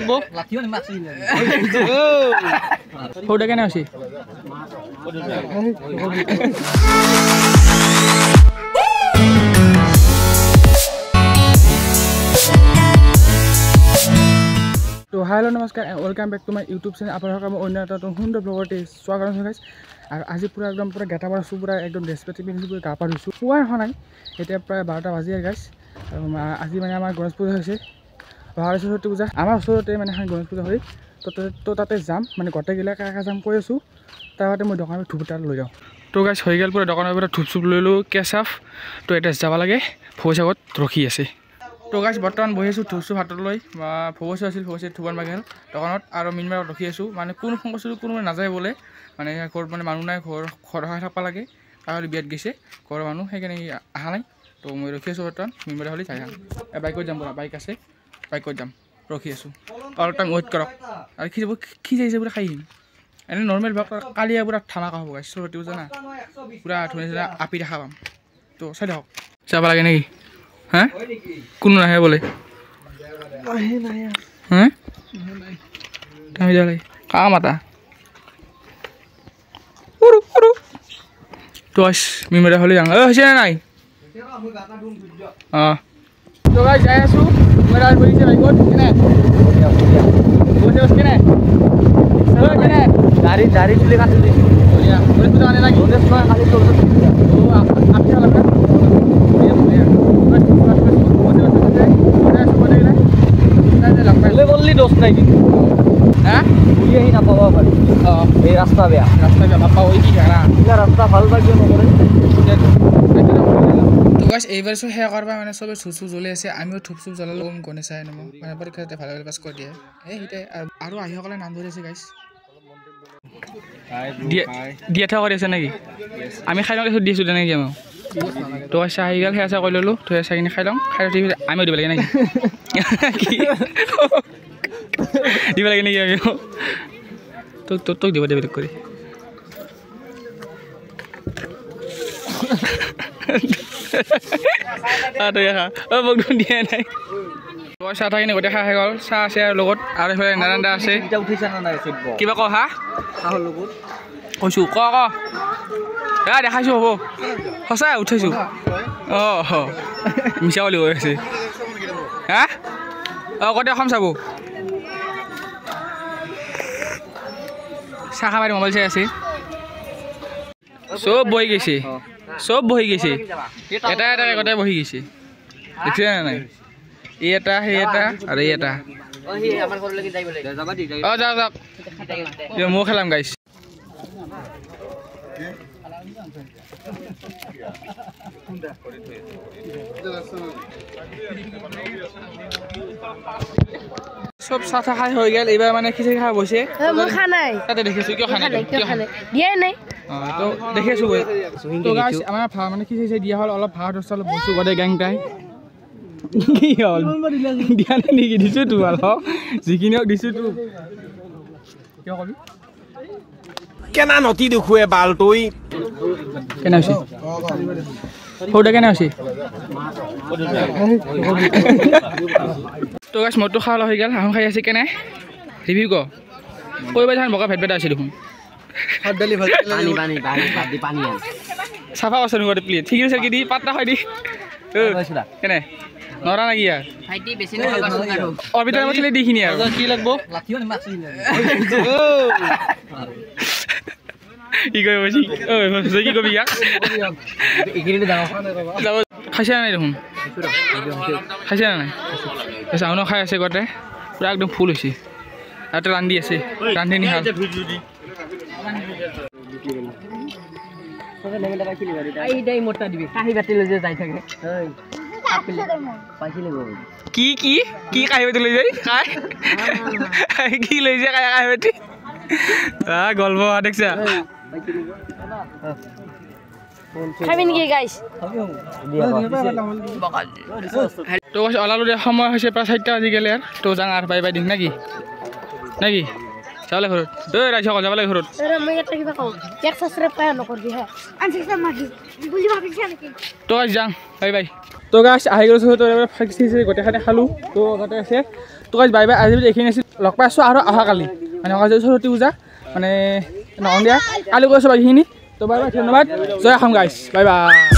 লাগবো সৌটা কেনে আছে তো হেল্ল' নমস্কাৰ welcome back to my YouTube channel আপোনালোকৰ মই অন্য এটা সুন্দৰ ব্লগতে স্বাগতম জনাইছোঁ আৰু আজি পূৰা একদম পূৰা গেটা পাৰছোঁ পূৰা একদম ড্ৰেছ পাতি পিন্ধিছোঁ পূৰা গা পা ধুইছোঁ শোৱাৰ হোৱা নাই এতিয়া প্ৰায় 12টা বাজি গাইছ আৰু আজি মানে আমাৰ গণেশ পূজা হৈছে বহাগ সৰস্বতী পূজা আমাৰ ওচৰতে মানে এখন গণেশ পূজা হয় তো তাতে যাম মানে গোটেইগিলা কাকা যাম কৈ আছোঁ তাৰ বাদে মই দোকানত ধূপ এটা লৈ যাওঁ তো গাইছ হৈ গ'ল পূৰা দোকানৰ পৰা ধূপ চুপ লৈ লোঁ কেঁচাফ তো এতিয়া যাব লাগে ভোজ আগত ৰখি আছে তো গাইছ বৰ্তমান বহি আছোঁ ধূপ চুপ হাতত লৈ ভোজ আছিল ভোজ ধুবাৰ মাগিল দোকানত আৰু মিনমাৰত ৰখি আছোঁ মানে কোনো ফোন কৰিছিলোঁ কোনো নাযায় বোলে মানে ঘৰত মানে মানুহ নাই ঘৰ থাকিব লাগে আৰু বিয়াত গৈছে ঘৰৰ মানুহ সেইকাৰণে অহা নাই তো মই ৰখি আছোঁ বৰ্তমান মিনমাৰা হ'লে চাই বাইকত যাম পৰা বাইক আছে বাইকত যাম ৰখি আছোঁ অলপ টাইম ৱেইট কৰক আৰু কি যাইছে পূৰা খাই আহিম এনেই নৰ্মেল ভাগ কালি পূৰা ধামাকা হ'ব গাইছ সৰস্বতী পূজা না পূৰা ধুনীয়া আপি দেখা পাম তো চাই থাকক যাব লাগে নেকি হা কোনো নাহে বোলে হা যাব লাগে কা মাতা তো মিমেৰা হ'লে যাওঁ হৈছে নে নাই অঁ তো গাইছ যাই আছোঁ মিমেৰা বহিছে বাইকত কেনে কেনে কেনে দাড়ি তুলি কাটি দিছোঁ গণেশ পূজা মানে নাকি গণেশ পূজা খালি আপনি লাগবে বললি দোষ নাই কিন্তু হ্যাঁ ঘুরি আহি নাপাব পারি এই রাস্তা বেয়া নাপাব ওই কি না রাস্তা ভাল লাগবে নকরে তো গাইছ এইবাৰ চব সেয়া কৰবা মানে চবে চুপ চুপ জ্বলি আছে আমিও ধূপ চুপ জ্বলালোঁ গণেশাই নাম মানে পৰীক্ষাতে ভালে ভালে পাছ কৰি দিয়ে এই সেইটাই আৰু আইসকলে নাম ধৰি আছে গাইছ দিয়া থা কৰি আছে নেকি আমি খাই লওঁ দি আছোঁ তেনেকৈ আমি তো চাহ আহি গ'ল সেয়া চাহ কৰি ল'লোঁ তো চাহ কিনি খাই লওঁ খাই আমিও দিব লাগে নেকি দিব লাগে নেকি আমি তোক দিব বেলেগ কৰি মোক দিয়া নাই চাহ থাকি গোটেই খাই গ'ল চাহ আছে আৰু লগত আৰু এইফালে নাৰান্দা আছে কিবা কওঁ হা চাহৰ লগত কৈছোঁ ক দেখাইছোঁ হ'ব সঁচাই উঠাইছোঁ অঁ মিছা বুলি কৈ আছে হা অঁ কতে অসম চাব চাহ খাবাৰ মোবাইল চাই আছে চব বহি গৈছে এটা এটা গোটেই বহি গৈছে দেখিছে নাই এই এটা সেই এটা আৰু এই এটা অঁ যাওক মই খেলাম গাইছ চব চাহ চাহ খাই হৈ গ'ল এইবাৰ মানে খিচিৰি খাই বৈছে তাতে দেখিছোঁ কিয় খাই নাই তো দেখিছোঁ তো গাইছ আমাৰ মানে খিচিৰি দিয়া হ'ল অলপ ভাত অলপ বস্তু গোটেই গেংটাই কি হ'ল দিয়া নাই নেকি দিছোঁ তো অলপ যিখিনি দিছোঁ তো কিয় কবি কেনা নতি দেখুৱে বালটই কেনে হৈছে সৌটা কেনে হৈছে তো গাইছ মদটো খাওয়া হৈ গ'ল আহোঁ খাই আছে কেনে ৰিভিউ ক কৈ বাই বগা ভেট আছে দেখোন চাফা আছে গোটেই প্লেট ঠিক আছে কি দি পাত্তা খাই দি কেনে নৰা নেকি ইয়াৰ অৰ্বিটাৰ মাছিলে দিখিনি আৰু কি লাগব কি কয় বছি কি কবি ইয়াক খাইছে নাই দেখোন খাইছে নাই চাউনো খাই আছে গোটে পূৰা একদম ফুল হৈছে আৰু ৰান্ধি আছে ৰান্ধি নিশাল কি কি কি কাঁহী বাতি লৈ যায় খাই কি লৈ যায় কাঁহী বাতি গল্প দেখছা তো ওলালো দে সময় হৈছে প্ৰায় 4টা বাজি গ'লে আৰু তো যাওঁ আৰু বাই দিম নেকি যাব লাগে ঘৰত ৰাইজ যাব লাগে ঘৰত তো যাওঁ বাই বাই তো গাছ আহি গৈছোঁ তো গোটেইখানে খালোঁ তো তাতে আছে তো গাইজ বাই বাই আজি এইখিনি আছিল লগ পাই আছোঁ আৰু অহাকালি মানে অহাকালি সৰস্বতী পূজা মানে নকওঁ দিয়া কালি কৈছোঁ বাকীখিনি তো বাই বাই ধন্যবাদ জয় অসম গাইজ বাই বাই